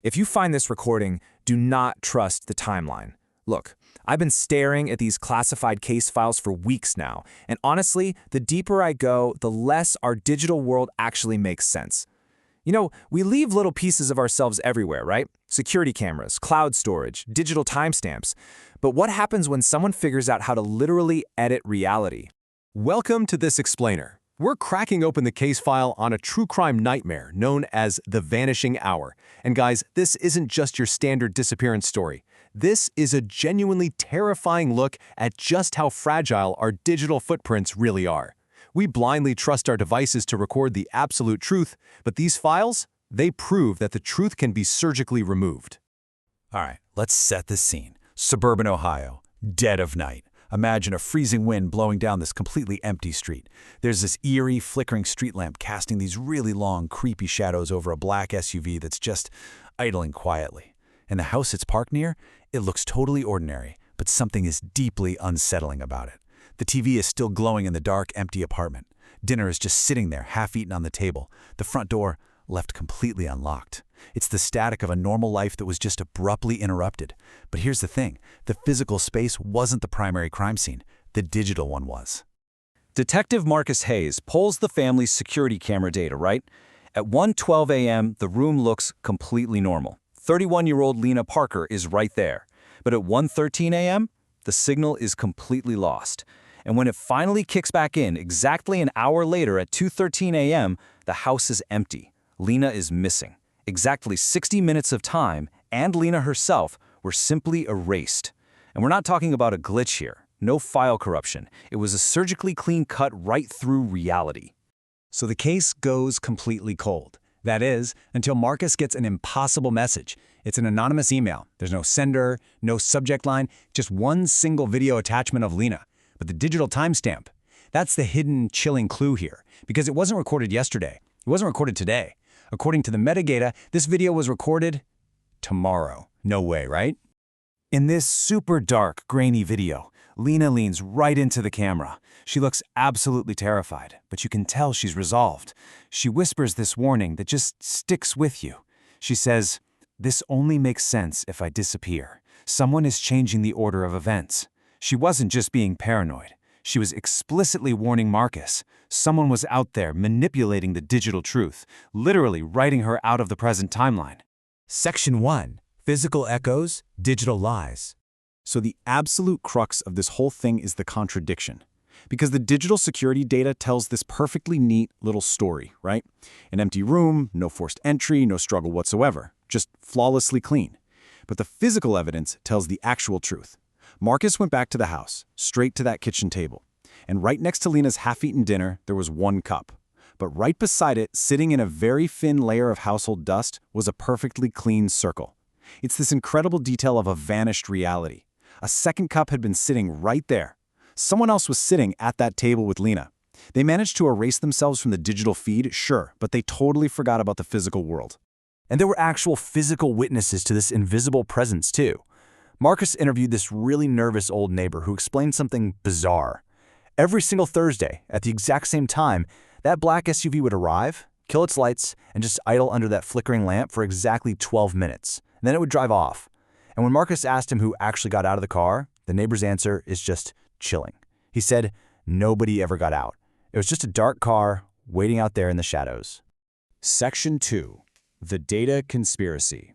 If you find this recording, do not trust the timeline. Look, I've been staring at these classified case files for weeks now, and honestly, the deeper I go, the less our digital world actually makes sense. You know, we leave little pieces of ourselves everywhere, right? Security cameras, cloud storage, digital timestamps. But what happens when someone figures out how to literally edit reality? Welcome to this explainer. We're cracking open the case file on a true crime nightmare known as the vanishing hour. And guys, this isn't just your standard disappearance story. This is a genuinely terrifying look at just how fragile our digital footprints really are. We blindly trust our devices to record the absolute truth, but these files, they prove that the truth can be surgically removed. All right, let's set the scene. Suburban Ohio, dead of night. Imagine a freezing wind blowing down this completely empty street. There's this eerie, flickering street lamp casting these really long, creepy shadows over a black SUV that's just idling quietly. And the house it's parked near, it looks totally ordinary, but something is deeply unsettling about it. The TV is still glowing in the dark, empty apartment. Dinner is just sitting there, half-eaten on the table. The front door left completely unlocked. It's the static of a normal life that was just abruptly interrupted. But here's the thing, the physical space wasn't the primary crime scene. The digital one was. Detective Marcus Hayes pulls the family's security camera data, right? At 1:12 a.m., the room looks completely normal. 31-year-old Lena Parker is right there. But at 1:13 a.m., the signal is completely lost. And when it finally kicks back in, exactly an hour later at 2:13 a.m., the house is empty. Lena is missing. Exactly 60 minutes of time, and Lena herself were simply erased. And we're not talking about a glitch here. No file corruption. It was a surgically clean cut right through reality. So the case goes completely cold. That is, until Marcus gets an impossible message. It's an anonymous email. There's no sender, no subject line, just one single video attachment of Lena. But the digital timestamp, that's the hidden, chilling clue here, because it wasn't recorded yesterday. It wasn't recorded today. According to the metadata, this video was recorded tomorrow. No way, right? In this super dark, grainy video, Lena leans right into the camera. She looks absolutely terrified, but you can tell she's resolved. She whispers this warning that just sticks with you. She says, "This only makes sense if I disappear. Someone is changing the order of events." She wasn't just being paranoid. She was explicitly warning Marcus. Someone was out there manipulating the digital truth, literally writing her out of the present timeline. Section 1. Physical echoes, digital lies. So the absolute crux of this whole thing is the contradiction. Because the digital security data tells this perfectly neat little story, right? An empty room, no forced entry, no struggle whatsoever, just flawlessly clean. But the physical evidence tells the actual truth. Marcus went back to the house, straight to that kitchen table. And right next to Lena's half-eaten dinner, there was one cup. But right beside it, sitting in a very thin layer of household dust, was a perfectly clean circle. It's this incredible detail of a vanished reality. A second cup had been sitting right there. Someone else was sitting at that table with Lena. They managed to erase themselves from the digital feed, sure, but they totally forgot about the physical world. And there were actual physical witnesses to this invisible presence, too. Marcus interviewed this really nervous old neighbor who explained something bizarre. Every single Thursday, at the exact same time, that black SUV would arrive, kill its lights, and just idle under that flickering lamp for exactly 12 minutes. And then it would drive off. And when Marcus asked him who actually got out of the car, the neighbor's answer is just chilling. He said nobody ever got out. It was just a dark car waiting out there in the shadows. Section 2. The Data Conspiracy.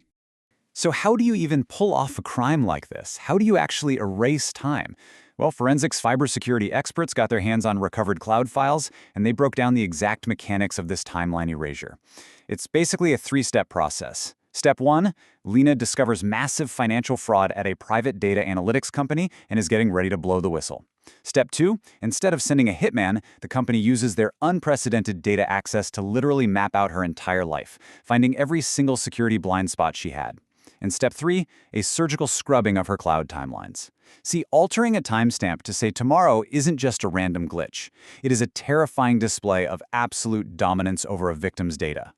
So how do you even pull off a crime like this? How do you actually erase time? Well, forensics cybersecurity experts got their hands on recovered cloud files, and they broke down the exact mechanics of this timeline erasure. It's basically a three-step process. Step 1, Lena discovers massive financial fraud at a private data analytics company and is getting ready to blow the whistle. Step 2, instead of sending a hitman, the company uses their unprecedented data access to literally map out her entire life, finding every single security blind spot she had. And step 3, a surgical scrubbing of her cloud timelines. See, altering a timestamp to say tomorrow isn't just a random glitch. It is a terrifying display of absolute dominance over a victim's data.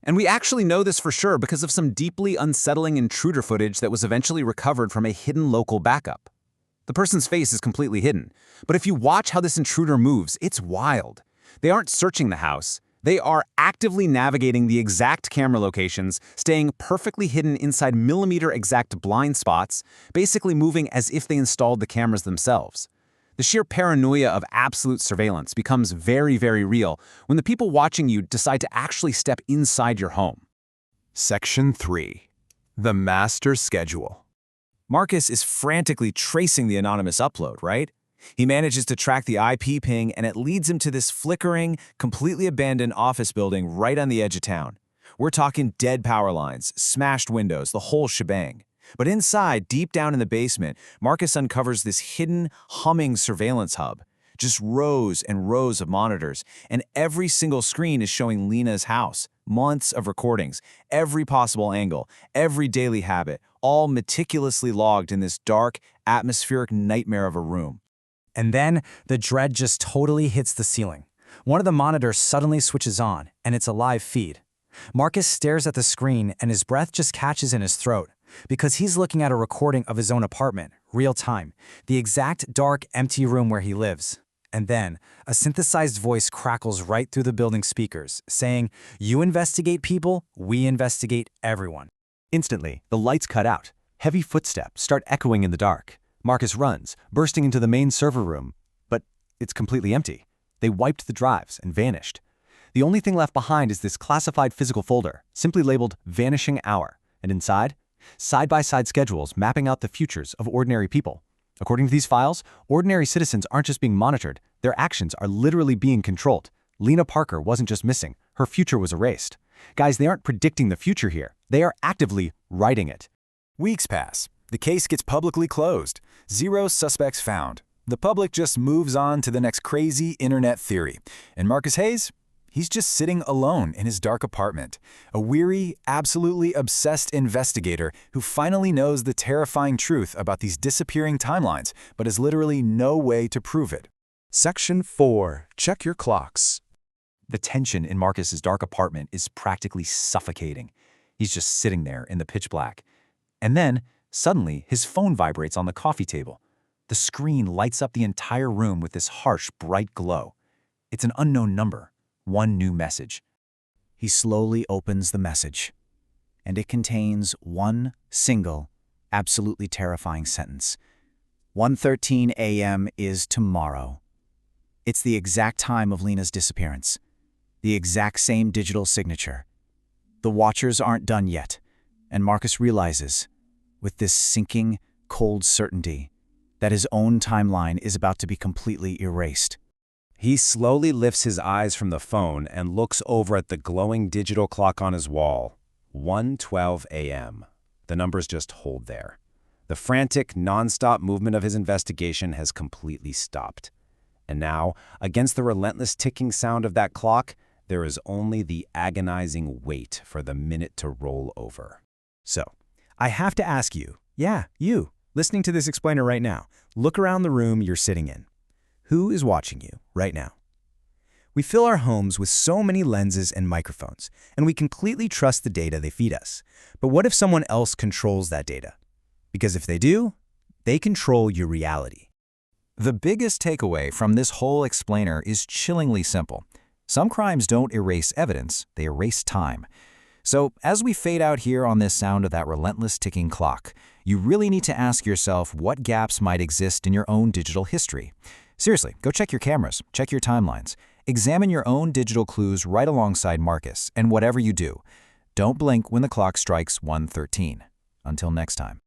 And we actually know this for sure because of some deeply unsettling intruder footage that was eventually recovered from a hidden local backup. The person's face is completely hidden, but if you watch how this intruder moves, it's wild. They aren't searching the house. They are actively navigating the exact camera locations, staying perfectly hidden inside millimeter-exact blind spots, basically moving as if they installed the cameras themselves. The sheer paranoia of absolute surveillance becomes very, very real when the people watching you decide to actually step inside your home. Section 3. The Master Schedule. Marcus is frantically tracing the anonymous upload, right? He manages to track the IP ping, and it leads him to this flickering, completely abandoned office building right on the edge of town. We're talking dead power lines, smashed windows, the whole shebang. But inside, deep down in the basement, Marcus uncovers this hidden, humming surveillance hub. Just rows and rows of monitors, and every single screen is showing Lena's house. Months of recordings, every possible angle, every daily habit, all meticulously logged in this dark, atmospheric nightmare of a room. And then the dread just totally hits the ceiling. One of the monitors suddenly switches on, and it's a live feed. Marcus stares at the screen, and his breath just catches in his throat, because he's looking at a recording of his own apartment, real time, the exact dark, empty room where he lives. And then, a synthesized voice crackles right through the building speakers, saying, "You investigate people, we investigate everyone." Instantly, the lights cut out. Heavy footsteps start echoing in the dark. Marcus runs, bursting into the main server room, but it's completely empty. They wiped the drives and vanished. The only thing left behind is this classified physical folder, simply labeled Vanishing Hour, and inside, side-by-side schedules mapping out the futures of ordinary people. According to these files, ordinary citizens aren't just being monitored, their actions are literally being controlled. Lena Parker wasn't just missing, her future was erased. Guys, they aren't predicting the future here, they are actively writing it. Weeks pass. The case gets publicly closed. 0 suspects found. The public just moves on to the next crazy internet theory. And Marcus Hayes? He's just sitting alone in his dark apartment. A weary, absolutely obsessed investigator who finally knows the terrifying truth about these disappearing timelines, but has literally no way to prove it. Section 4. Check your clocks. The tension in Marcus's dark apartment is practically suffocating. He's just sitting there in the pitch black. And then, suddenly, his phone vibrates on the coffee table. The screen lights up the entire room with this harsh, bright glow. It's an unknown number. One new message. He slowly opens the message, and it contains one single, absolutely terrifying sentence. 1:13 a.m. is tomorrow. It's the exact time of Lena's disappearance. The exact same digital signature. The watchers aren't done yet, and Marcus realizes, with this sinking, cold certainty, that his own timeline is about to be completely erased. He slowly lifts his eyes from the phone and looks over at the glowing digital clock on his wall. 1:12 a.m. The numbers just hold there. The frantic, non-stop movement of his investigation has completely stopped. And now, against the relentless ticking sound of that clock, there is only the agonizing wait for the minute to roll over. So, I have to ask you, you, listening to this explainer right now, look around the room you're sitting in. Who is watching you right now? We fill our homes with so many lenses and microphones, and we completely trust the data they feed us. But what if someone else controls that data? Because if they do, they control your reality. The biggest takeaway from this whole explainer is chillingly simple. Some crimes don't erase evidence, they erase time. So, as we fade out here on this sound of that relentless ticking clock, you really need to ask yourself what gaps might exist in your own digital history. Seriously, go check your cameras, check your timelines. Examine your own digital clues right alongside Marcus, and whatever you do, don't blink when the clock strikes 1:13. Until next time.